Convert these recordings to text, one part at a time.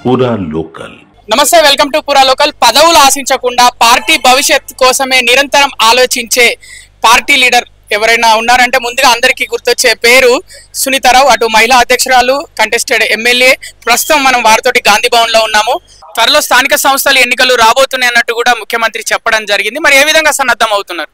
పూరా లోకల్. నమస్తే, welcome to పూరా లోకల్. పదవులు ఆశించకుండా పార్టీ భవిష్యత్ కోసమే నిరంతరం ఆలోచించే పార్టీ లీడర్ ఎవరైనా ఉన్నారంటే ముందుగా అందరికీ గుర్తొచ్చే పేరు సునీతారావు. అటు మహిళా అధ్యక్షురాలు, కంటెస్టెడ్ ఎమ్మెల్యే. ప్రస్తుతం మనం వారితోటి గాంధీ భవన్ లో ఉన్నాము. త్వరలో స్థానిక సంస్థల ఎన్నికలు రాబోతున్నాయి అన్నట్టు కూడా ముఖ్యమంత్రి చెప్పడం జరిగింది. మరి ఏ విధంగా సన్నద్ధం అవుతున్నారు?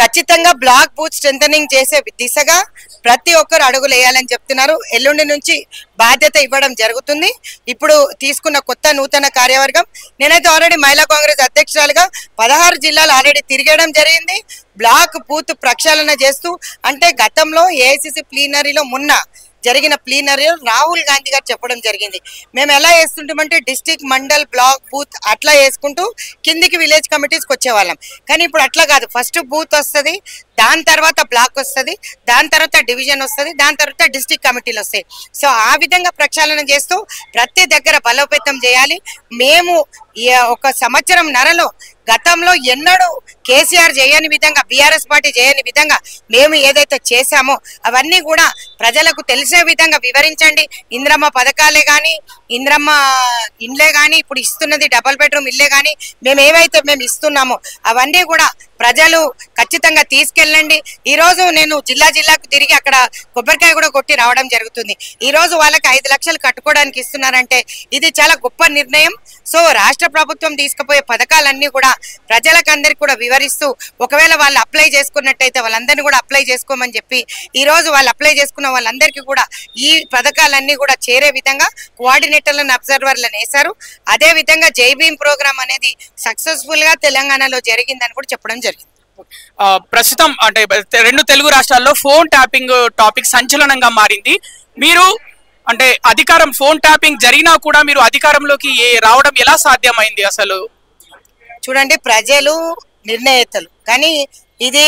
ఖచ్చితంగా బ్లాక్ బూత్ స్ట్రెంథనింగ్ చేసే దిశగా ప్రతి ఒక్కరు అడుగులు వేయాలని చెప్తున్నారు. ఎల్లుండి నుంచి బాధ్యత ఇవ్వడం జరుగుతుంది. ఇప్పుడు తీసుకున్న కొత్త నూతన కార్యవర్గం, నేనైతే ఆల్రెడీ మహిళా కాంగ్రెస్ అధ్యక్షురాలుగా 16 జిల్లాలు ఆల్రెడీ తిరగడం జరిగింది. బ్లాక్ బూత్ ప్రక్షాళన చేస్తూ, అంటే గతంలో ఏఐసిసి ప్లీనరీలో మొన్న జరిగిన ప్లీనరీలో రాహుల్ గాంధీ గారు చెప్పడం జరిగింది, మేము ఎలా వేస్తుంటామంటే డిస్టిక్, మండల్, బ్లాక్, బూత్ అట్లా వేసుకుంటూ కిందికి విలేజ్ కమిటీస్కి వచ్చేవాళ్ళం. కానీ ఇప్పుడు అట్లా కాదు. ఫస్ట్ బూత్ వస్తుంది, దాని తర్వాత బ్లాక్ వస్తుంది, దాని తర్వాత డివిజన్ వస్తుంది, దాని తర్వాత డిస్టిక్ కమిటీలు వస్తాయి. సో ఆ విధంగా ప్రక్షాళన చేస్తూ ప్రతి దగ్గర బలోపేతం చేయాలి. మేము ఒక సంవత్సరం నరలో గతంలో ఎన్నడూ కేసీఆర్ చేయని విధంగా, బీఆర్ఎస్ పార్టీ చేయని విధంగా మేము ఏదైతే చేశామో అవన్నీ కూడా ప్రజలకు తెలిసే విధంగా వివరించండి. ఇంద్రమ్మ పథకాలే కానీ, ఇంద్రమ్మ ఇండ్లే కానీ, ఇప్పుడు ఇస్తున్నది డబుల్ బెడ్రూమ్ ఇల్లే కానీ, మేము ఇస్తున్నామో అవన్నీ కూడా ప్రజలు ఖచ్చితంగా తీసుకెళ్ళండి. ఈ రోజు నేను జిల్లాకు తిరిగి అక్కడ కొబ్బరికాయ కూడా కొట్టి రావడం జరుగుతుంది. ఈ రోజు వాళ్ళకి 5 లక్షలు కట్టుకోవడానికి ఇస్తున్నారంటే ఇది చాలా గొప్ప నిర్ణయం. సో రాష్ట్ర ప్రభుత్వం తీసుకుపోయే పథకాలన్నీ కూడా ప్రజలకు అందరికి కూడా వివరిస్తూ, ఒకవేళ వాళ్ళు అప్లై చేసుకున్నట్టయితే వాళ్ళందరినీ కూడా అప్లై చేసుకోమని చెప్పి, ఈ రోజు వాళ్ళు అప్లై చేసుకున్న వాళ్ళందరికీ కూడా ఈ పథకాలన్నీ కూడా చేరే విధంగా కోఆర్డినేటర్లను, అబ్జర్వర్లను వేశారు. అదే విధంగా జై భీమ్ ప్రోగ్రామ్ అనేది సక్సెస్ఫుల్ గా తెలంగాణలో జరిగిందని కూడా చెప్పడం జరిగింది. ప్రస్తుతం అంటే 2 తెలుగు రాష్ట్రాల్లో ఫోన్ ట్యాపింగ్ టాపిక్ సంచలనంగా మారింది. మీరు అంటే ఫోన్ ట్యాపింగ్ జరిగినా కూడా మీరు అధికారంలోకి రావడం ఎలా సాధ్యమైంది? అసలు చూడండి, ప్రజలు నిర్ణయేతలు, కానీ ఇది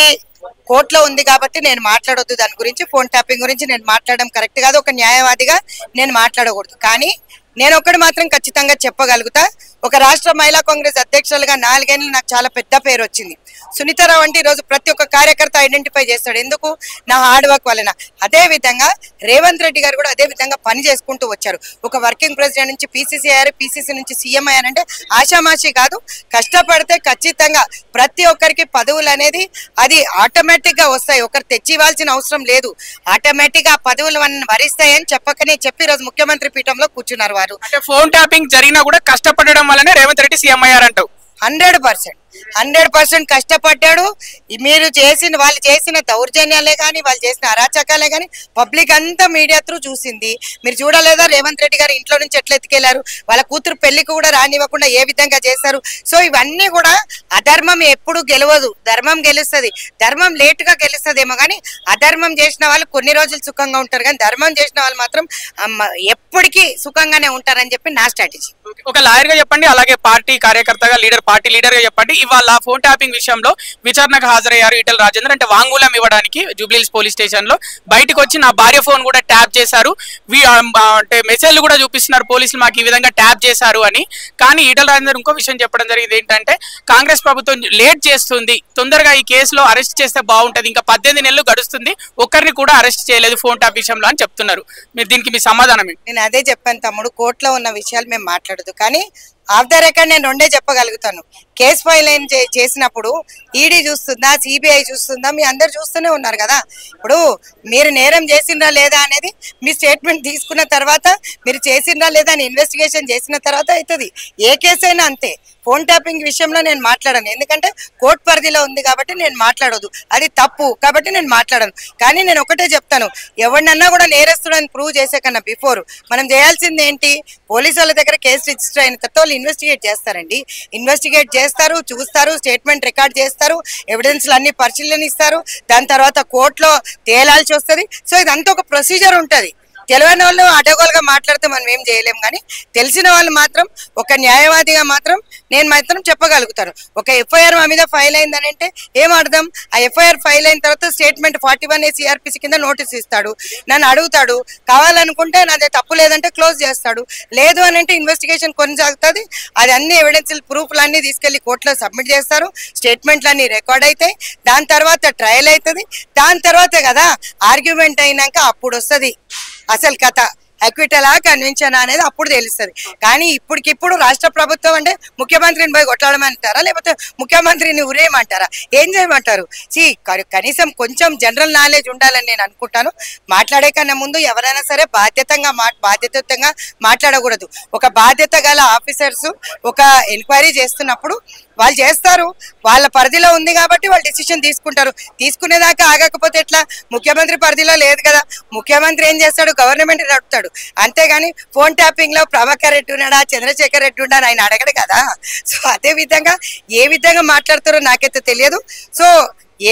కోర్టులో ఉంది కాబట్టి నేను మాట్లాడొద్దు దాని గురించి. ఫోన్ ట్యాపింగ్ గురించి నేను మాట్లాడడం కరెక్ట్ కాదు. ఒక న్యాయవాదిగా నేను మాట్లాడకూడదు. కానీ నేను ఒకటి మాత్రం ఖచ్చితంగా చెప్పగలుగుతా, ఒక రాష్ట్ర మహిళా కాంగ్రెస్ అధ్యక్షులుగా 4 ఏళ్ళు నాకు చాలా పెద్ద పేరు వచ్చింది. సునీతారావు అంటే ఈరోజు ప్రతి ఒక్క కార్యకర్త ఐడెంటిఫై చేస్తాడు. ఎందుకు? నా హార్డ్ వర్క్ వలన. అదే విధంగా రేవంత్ రెడ్డి గారు కూడా అదే విధంగా పని చేసుకుంటూ వచ్చారు. ఒక వర్కింగ్ ప్రెసిడెంట్ నుంచి పీసీసీ అయ్యారు, పీసీసీ నుంచి సీఎం అయ్యారంటే ఆషామాషి కాదు. కష్టపడితే ఖచ్చితంగా ప్రతి ఒక్కరికి పదవులు అనేది అది ఆటోమేటిక్ గా వస్తాయి. ఒకరు తెచ్చి ఇవ్వాల్సిన అవసరం లేదు. ఆటోమేటిక్ గా పదవులు వరిస్తాయని చెప్పకనే చెప్పి ఈరోజు ముఖ్యమంత్రి పీఠంలో కూర్చున్నారు వారు. అంటే ఫోన్ ట్యాపింగ్ జరిగినా కూడా కష్టపడడం వల్లనే రేవంత్ రెడ్డి సీఎం అయ్యారంటావు? 100% కష్టపడ్డాడు. వాళ్ళు చేసిన దౌర్జన్యాలే కానీ, వాళ్ళు చేసిన అరాచకాలే కానీ పబ్లిక్ అంతా మీడియా త్రూ చూసింది. మీరు చూడలేదా రేవంత్ రెడ్డి గారు ఇంట్లో నుంచి ఎట్లా ఎత్తుకెళ్లారు? వాళ్ళ కూతురు పెళ్లికి కూడా రానివ్వకుండా ఏ విధంగా చేశారు? సో ఇవన్నీ కూడా అధర్మం ఎప్పుడు గెలవదు, ధర్మం గెలుస్తుంది. ధర్మం లేటుగా గెలుస్తుందేమో కానీ అధర్మం చేసిన వాళ్ళు కొన్ని రోజులు సుఖంగా ఉంటారు, కానీ ధర్మం చేసిన వాళ్ళు మాత్రం ఎప్పటికీ సుఖంగానే ఉంటారని చెప్పి నా స్ట్రాటజీ. ఒక లాయర్ గా చెప్పండి, అలాగే పార్టీ కార్యకర్తగా పార్టీ లీడర్ గా చెప్పండి. ఇవాళ ఫోన్ ట్యాపింగ్ విషయంలో విచారణకు హాజరయ్యారు ఈటెల రాజేందర్. అంటే వాంగ్మూలం ఇవ్వడానికి జూబ్లీహిల్స్ పోలీస్ స్టేషన్ లో బయటకు వచ్చి నా భార్య ఫోన్ కూడా ట్యాప్ చేశారు, అంటే మెసేజ్లు కూడా చూపిస్తున్నారు పోలీసులు మాకు ఈ విధంగా ట్యాప్ చేశారు అని. కానీ ఈటెల రాజేందర్ ఇంకో విషయం చెప్పడం జరిగింది, ఏంటంటే కాంగ్రెస్ ప్రభుత్వం లేట్ చేస్తుంది, తొందరగా ఈ కేసులో అరెస్ట్ చేస్తే బాగుంటది, ఇంకా 18 నెలలు గడుస్తుంది, ఒక్కరిని కూడా అరెస్ట్ చేయలేదు ఫోన్ ట్యాప్ విషయంలో అని చెప్తున్నారు. మీరు దీనికి మీ సమాధానం ఏంటి? నేను అదే చెప్పాను తమ్ముడు, కోర్టులో ఉన్న విషయాలు మేము మాట్లాడదు. కానీ ఆఫ్ ద రికార్డ్ నేను 2 చెప్పగలుగుతాను. కేసు ఫైల్ చేసినప్పుడు ఈడీ చూస్తుందా, సిబిఐ చూస్తుందా, మీ అందరు చూస్తూనే ఉన్నారు కదా. ఇప్పుడు మీరు నేరం చేసిండ్రా లేదా అనేది మీ స్టేట్మెంట్ తీసుకున్న తర్వాత, మీరు చేసిండ్రా లేదా అని ఇన్వెస్టిగేషన్ చేసిన తర్వాత అవుతుంది. ఏ కేసు అయినా అంతే. ఫోన్ ట్యాపింగ్ విషయంలో నేను మాట్లాడను, ఎందుకంటే కోర్టు పరిధిలో ఉంది కాబట్టి నేను మాట్లాడదు. అది తప్పు కాబట్టి నేను మాట్లాడను. కానీ నేను ఒకటే చెప్తాను, ఎవరినన్నా కూడా నేరస్తుడని ప్రూవ్ చేసే కన్నా బిఫోర్ మనం చేయాల్సింది ఏంటి? పోలీసు వాళ్ళ దగ్గర కేసు రిజిస్టర్ అయిన తర్వాత వాళ్ళు ఇన్వెస్టిగేట్ చేస్తారండి. ఇన్వెస్టిగేట్ చేస్తారు, చూస్తారు, స్టేట్మెంట్ రికార్డ్ చేస్తారు, ఎవిడెన్స్లు అన్ని పరిశీలనిస్తారు, దాని తర్వాత కోర్టులో తేలాల్సి వస్తుంది. సో ఇదంతా ఒక ప్రొసీజర్ ఉంటుంది. తెలియని వాళ్ళు అడ్డగోలుగా మాట్లాడితే మనం ఏం చేయలేం. కానీ తెలిసిన వాళ్ళు మాత్రం, ఒక న్యాయవాదిగా మాత్రం నేను మాత్రం చెప్పగలుగుతాను. ఒక ఎఫ్ఐఆర్ మా మీద ఫైల్ అయిందని అంటే ఏం అర్థం? ఆ ఎఫ్ఐఆర్ ఫైల్ అయిన తర్వాత స్టేట్మెంట్ 41A CRPC కింద నోటీస్ ఇస్తాడు, నన్ను అడుగుతాడు, కావాలనుకుంటే నాది తప్పు లేదంటే క్లోజ్ చేస్తాడు, లేదు అని అంటే ఇన్వెస్టిగేషన్ కొనసాగుతుంది. అది అన్ని ఎవిడెన్షియల్ ప్రూఫ్లు అన్ని తీసుకెళ్లి కోర్టులో సబ్మిట్ చేస్తారు, స్టేట్మెంట్లు అన్ని రికార్డ్ అవుతాయి, దాని తర్వాత ట్రయల్ అవుతుంది, దాని తర్వాత కదా ఆర్గ్యుమెంట్ అయినాక అప్పుడు వస్తుంది. అసలు కథ అక్విటలా కన్వెన్షనా అనేది అప్పుడు తెలుస్తుంది. కానీ ఇప్పటికిప్పుడు రాష్ట్ర ప్రభుత్వం అంటే ముఖ్యమంత్రిని పోయి కొట్లాడమంటారా, లేకపోతే ముఖ్యమంత్రిని ఉరేయమంటారా, ఏం చేయమంటారు? కనీసం కొంచెం జనరల్ నాలెడ్జ్ ఉండాలని నేను అనుకుంటాను. మాట్లాడే కన్నా ముందు ఎవరైనా సరే బాధ్యతయుతంగా మాట్లాడకూడదు. ఒక బాధ్యత గల ఆఫీసర్స్ ఒక ఎంక్వైరీ చేస్తున్నప్పుడు వాళ్ళు చేస్తారు, వాళ్ళ పరిధిలో ఉంది కాబట్టి వాళ్ళు డిసిషన్ తీసుకుంటారు. తీసుకునేదాకా ఆగకపోతే ఎట్లా? ముఖ్యమంత్రి పరిధిలో లేదు కదా. ముఖ్యమంత్రి ఏం చేస్తాడు? గవర్నమెంట్ నడుపుతాడు. అంతేగాని ఫోన్ ట్యాపింగ్ లో ప్రభాకర్ రెడ్డి ఉన్నాడా, చంద్రశేఖర్ రెడ్డి ఉన్నాడా ఆయన అడగడు కదా. సో అదే విధంగా ఏ విధంగా మాట్లాడతారో నాకైతే తెలియదు. సో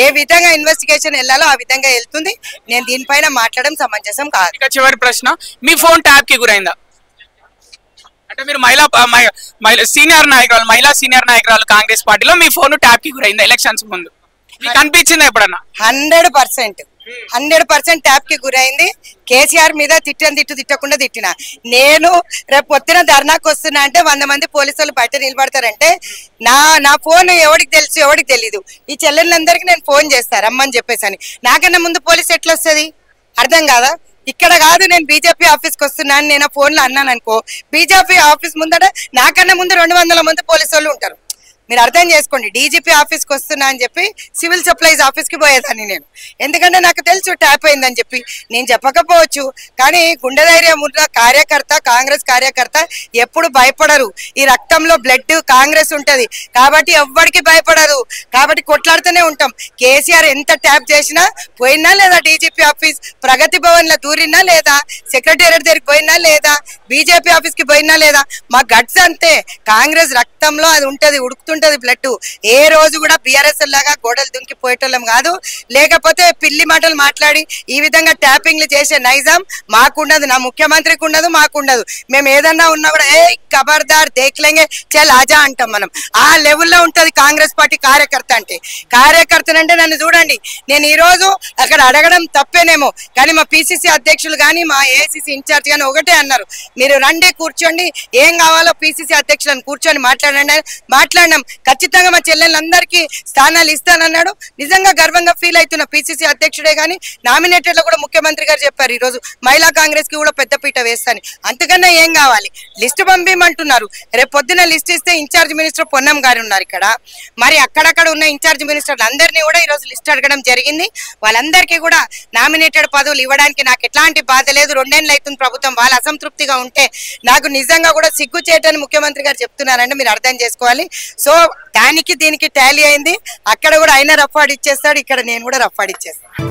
ఏ విధంగా ఇన్వెస్టిగేషన్ వెళ్ళాలో ఆ విధంగా వెళ్తుంది. నేను దీనిపైన మాట్లాడడం సమంజసం కాదు. చివరి ప్రశ్న, మీ ఫోన్ ట్యాప్ కి గురైందా? అంటే మీరు మహిళా సీనియర్ నాయకురాలు కాంగ్రెస్ పార్టీలో మీ ఫోన్ ట్యాప్ కి గురైందా ఎలక్షన్స్ ముందు? మీకు అనిపించిందా ఎప్పుడన్నా? 100% ట్యాప్ కి గురైంది. కేసీఆర్ మీద తిట్టకుండా తిట్టిన నేను రేపు పొద్దున ధర్నాకు వస్తున్నా అంటే 100 మంది పోలీసులు బయట నిలబడతారంటే నా ఫోన్ ఎవరికి తెలుసు, ఎవరికి తెలీదు. ఈ చెల్లెళ్ళందరికీ నేను ఫోన్ చేస్తా రమ్మని చెప్పేసి. నాకన్నా ముందు పోలీసు ఎట్లా వస్తుంది? అర్థం కాదా? ఇక్కడ కాదు, నేను బీజేపీ ఆఫీస్కి వస్తున్నాను నేను ఆ ఫోన్లో అన్నాను అనుకో, బీజేపీ ఆఫీస్ ముందట నాకన్నా ముందు 200 మంది పోలీసు వాళ్ళు ఉంటారు. మీరు అర్థం చేసుకోండి. డీజీపీ ఆఫీస్కి వస్తున్నా అని చెప్పి సివిల్ సప్లైస్ ఆఫీస్కి పోయేదాన్ని నేను, ఎందుకంటే నాకు తెలుసు ట్యాప్ అయిందని చెప్పి. నేను చెప్పకపోవచ్చు, కానీ గుండె ధైర్యం ఉన్న కార్యకర్త, కాంగ్రెస్ కార్యకర్త ఎప్పుడు భయపడరు. ఈ రక్తంలో బ్లడ్ కాంగ్రెస్ ఉంటది కాబట్టి ఎవ్వడికి భయపడరు. కాబట్టి కొట్లాడుతూనే ఉంటాం. కేసీఆర్ ఎంత ట్యాప్ చేసినా పోయినా లేదా, డీజీపీ ఆఫీస్ ప్రగతి భవన్ లో దూరినా లేదా, సెక్రటేరియట్ దగ్గరికి పోయినా లేదా, బీజేపీ ఆఫీస్ కి పోయినా లేదా, మా గట్స్ అంతే. కాంగ్రెస్ రక్తంలో అది ఉంటది, ఉడుకుతుంటది బ్లడ్. ఏ రోజు కూడా బీఆర్ఎస్ లాగా గోడలు దుంకిపోయేటోళ్ళం కాదు. లేకపోతే పిల్లి మాటలు మాట్లాడి ఈ విధంగా ట్యాపింగ్లు చేసే నైజాం మాకుండదు, నా ముఖ్యమంత్రికి ఉండదు, మాకుండదు. మేము ఏదన్నా ఉన్నా కూడా ఏ ఖబర్దార్ దేఖ్లేంగే చల్ ఆజా అంటాం మనం. ఆ లెవెల్లో ఉంటది కాంగ్రెస్ పార్టీ కార్యకర్త అంటే. కార్యకర్తనంటే నన్ను చూడండి, నేను ఈ రోజు అక్కడ అడగడం తప్పేనేమో, కానీ మా పిసిసి అధ్యక్షులు కానీ మా ఏఐసిసి ఇన్ఛార్జ్ కానీ ఒకటే అన్నారు, మీరు రండి కూర్చోండి, ఏం కావాలో పిసిసి అధ్యక్షులను కూర్చొని మాట్లాడినాం. ఖచ్చితంగా మా చెల్లెళ్ళందరికీ స్థానాలు ఇస్తానన్నాడు. నిజంగా గర్వంగా ఫీల్ అవుతున్న పిసిసి అధ్యక్షుడే కానీ నామినేటెడ్ లో కూడా ముఖ్యమంత్రి గారు చెప్పారు ఈ రోజు మహిళా కాంగ్రెస్ కి కూడా పెద్దపీట వేస్తాను. అంతకన్నా ఏం కావాలి? లిస్ట్ పంపిమంటున్నారు. రేపు పొద్దున లిస్ట్ ఇస్తే ఇన్ఛార్జ్ మినిస్టర్ పొన్నం గారు ఉన్నారు ఇక్కడ. మరి అక్కడక్కడ ఉన్న ఇన్ఛార్జ్ మినిస్టర్లు అందరినీ కూడా ఈ రోజు లిస్ట్ అడగడం జరిగింది. వాళ్ళందరికీ కూడా నామినేటెడ్ పదవులు ఇవ్వడానికి నాకు ఎట్లాంటి బాధ లేదు. 2 ఏళ్ళు అవుతుంది ప్రభుత్వం. వాళ్ళ అసంతృప్తిగా ఉంటే నాకు నిజంగా కూడా సిగ్గు చేయటని ముఖ్యమంత్రి గారు చెప్తున్నారంటే మీరు అర్థం చేసుకోవాలి. సో దానికి దీనికి టాలీ అయింది. అక్కడ కూడా ఆయన రఫ్ ఆడిచ్చేస్తాడు, ఇక్కడ నేను కూడా రఫ్ ఆడిచ్చేస్తాను.